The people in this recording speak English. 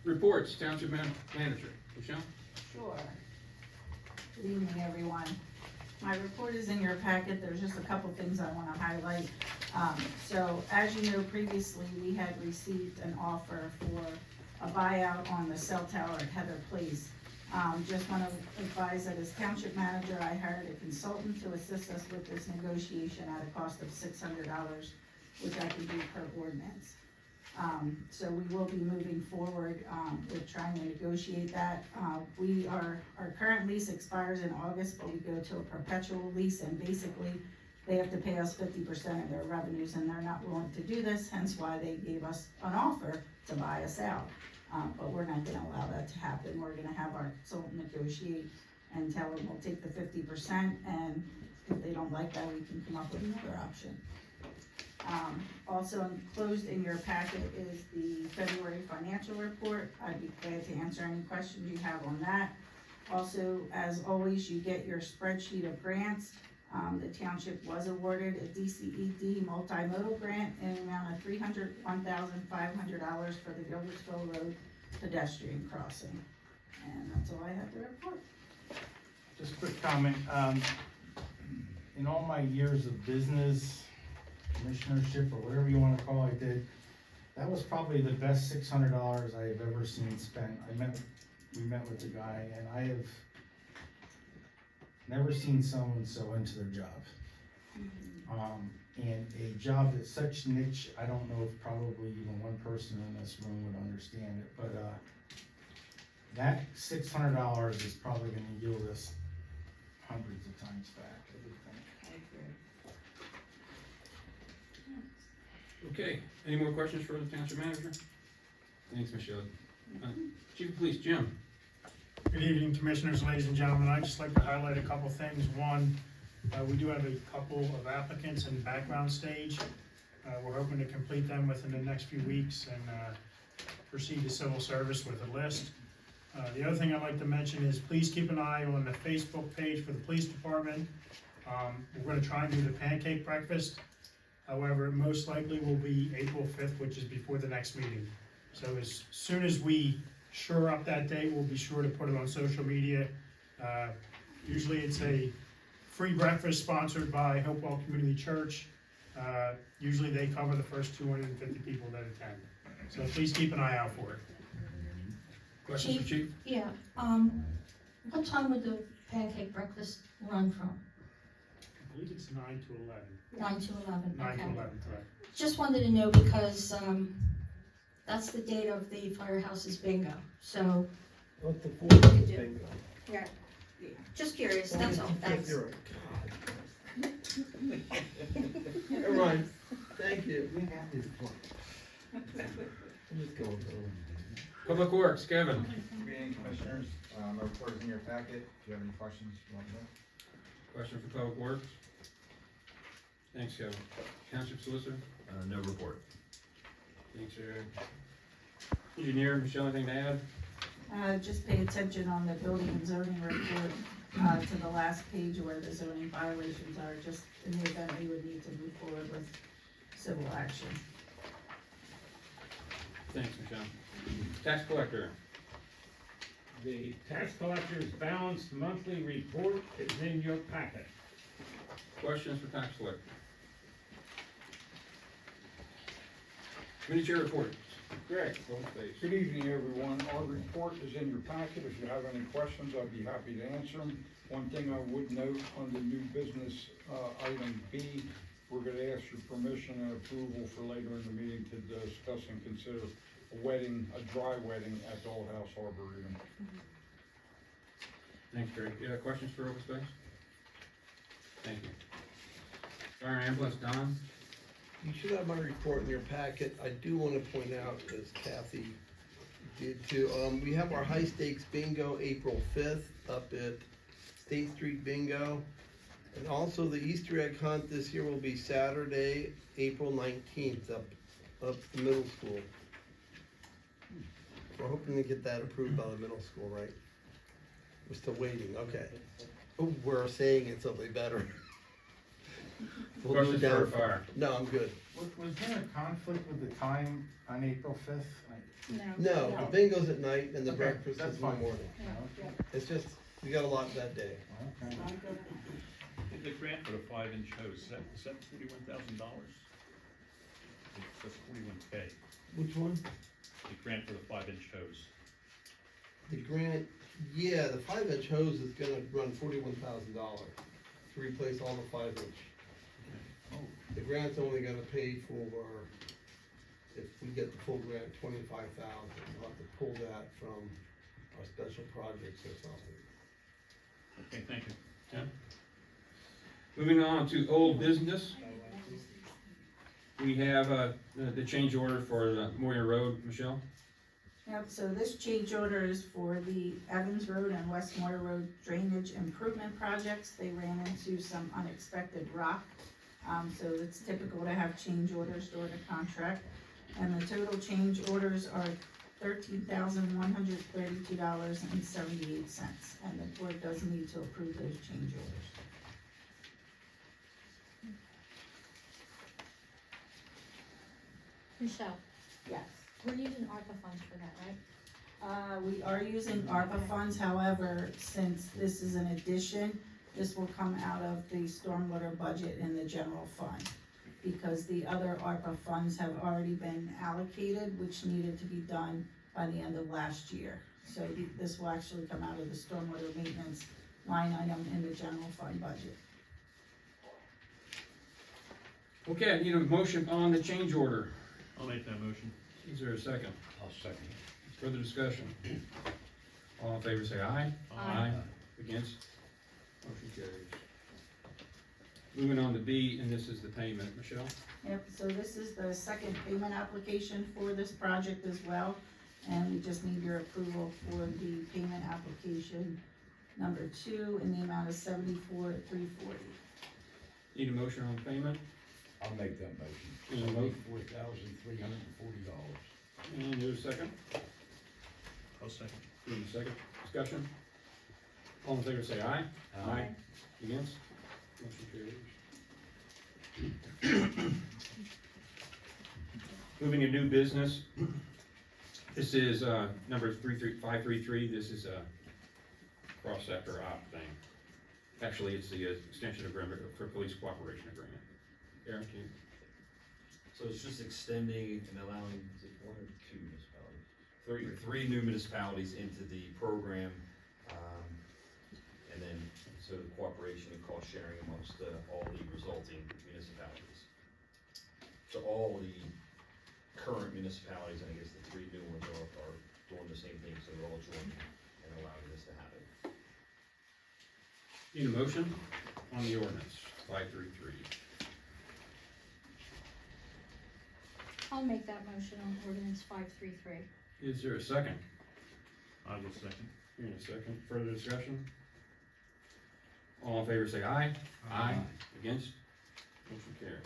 Reports, Township Manager. Michelle? Sure. Good evening, everyone. My report is in your packet. There's just a couple things I want to highlight. So as you know, previously, we had received an offer for a buyout on the cell tower at Heather Place. Just want to advise that as Township Manager, I hired a consultant to assist us with this negotiation at a cost of $600, which I can do per ordinance. So we will be moving forward with trying to negotiate that. Our current lease expires in August, but we go to a perpetual lease, and basically they have to pay us 50% of their revenues, and they're not willing to do this, hence why they gave us an offer to buy us out. But we're not gonna allow that to happen. We're gonna have our consultant negotiate and tell them we'll take the 50%, and if they don't like that, we can come up with another option. Also enclosed in your packet is the February financial report. I'd be glad to answer any questions you have on that. Also, as always, you get your spreadsheet of grants. The township was awarded a DCED multimodal grant in an amount of $301,500 for the Gilbertsville Road pedestrian crossing. And that's all I have to report. Just a quick comment, in all my years of business, commissionership, or whatever you wanna call it, that was probably the best $600 I have ever seen spent. We met with the guy, and I have never seen someone so into their job. And a job that's such niche, I don't know if probably even one person in this room would understand it, but, that $600 is probably gonna yield us hundreds of times back, I would think. Okay, any more questions for the Township Manager? Thanks, Michelle. Chief of Police, Jim? Good evening, Commissioners, ladies and gentlemen. I'd just like to highlight a couple things. One, we do have a couple of applicants in background stage. We're hoping to complete them within the next few weeks and proceed to civil service with a list. The other thing I'd like to mention is please keep an eye on the Facebook page for the police department. We're going to try and do the pancake breakfast. However, it most likely will be April 5th, which is before the next meeting. So as soon as we shore up that date, we'll be sure to put it on social media. Usually it's a free breakfast sponsored by Hopewell Community Church. Usually they cover the first 250 people that attend. So please keep an eye out for it. Questions for Chief? Yeah, what time would the pancake breakfast run from? I believe it's 9 to 11. 9 to 11, 9 okay. to 11, correct. Just wanted to know because, that's the date of the firehouse's bingo, so. What the fourth is bingo? Yeah. Just curious, that's all, thanks. Everyone, thank you. We have this fun. Let's go. Public Works, Kevin? Good evening, Commissioners. My report is in your packet. If you have any questions, you want to know. Question for Public Works? Thanks, Kevin. Township Solicitor? No report. Thanks, Eric. Engineer, Michelle, anything to add? Just pay attention on the building and zoning report, to the last page where the zoning violations are, just in the event we would need to move forward with civil action. Thanks, Michelle. Tax Collector? The tax collector's balanced monthly report is in your packet. Questions for Tax Collector? Committee Chair report. Greg, open space. Good evening, everyone. Our report is in your packet. If you have any questions, I'd be happy to answer them. One thing I would note on the new business item B, we're going to ask your permission and approval for later in the meeting to discuss and consider a wedding, a dry wedding at the Old House Arboretum. Thanks, Greg. You have questions for open space? Thank you. Fire and Ambulance, Don? You should have my report in your packet. I do want to point out, as Kathy did too, we have our high stakes bingo April 5th up at State Street Bingo. And also the Easter egg hunt this year will be Saturday, April 19th up the middle school. We're hoping to get that approved by the middle school, right? We're still waiting, okay. Oh, we're saying it's something better. We'll do it Questions for down. fire? No, I'm good. Was there a conflict with the time on April fifth? No, the bingo's at night and the Okay, breakfast that's is in the fine. morning. It's just, we got a lot that day. Okay. The grant for the 5-inch hose, is that $41,000? That's 41K, Which one? the grant for the 5-inch hose. The grant, yeah, the 5-inch hose is gonna run $41,000 to replace all the 5-inch. The grant's only gonna pay for, if we get the full grant, 25,000. We'll have to pull that from our special projects or something. Okay, thank you. Tim? Moving on to old business. We have, the change order for the Moyer Road, Michelle? Yep, so this change order is for the Evans Road and Westmore Road drainage improvement projects. They ran into some unexpected rock. So it's typical to have change orders during a contract. And the total change orders are $13,132.78. And the board does need to approve those change orders. Michelle, Yes. we're using ARPA funds for that, right? We are using ARPA funds, however, since this is an addition, this will come out of the stormwater budget in the general fund. Because the other ARPA funds have already been allocated, which needed to be done by the end of last year. So this will actually come out of the stormwater maintenance line item in the general fund budget. Okay, I need a motion on the change order. I'll make that motion. Is there a second? I'll second. Further discussion? All in favor say aye. Aye. Against? Motion carries. Moving on to B, and this is the payment, Michelle? Yep, so this is the second payment application for this project as well. And we just need your approval for the payment application number 2 in the amount of $74,340. Need a motion on payment? I'll make that motion. Need a mo- $4,340. And there's a second? I'll second. Need a second? Discussion? All in favor say aye. Aye. Against? Motion carries. Moving to new business. This is, number 533, this is a cross-sector op thing. Actually, it's the extension agreement for police cooperation agreement. Aaron, can you? So it's just extending and allowing, is it 1 or 2 municipalities? Three new municipalities into the program, and then, so the cooperation and cost sharing amongst all the resulting municipalities. So all the current municipalities, and I guess the 3 new ones are doing the same thing, so they're all joining and allowing this to happen. Need a motion on the ordinance, 533. I'll make that motion on ordinance 533. Is there a second? I will second. Here in a second. Further discussion? All in favor say aye. Aye. Against? Motion carries.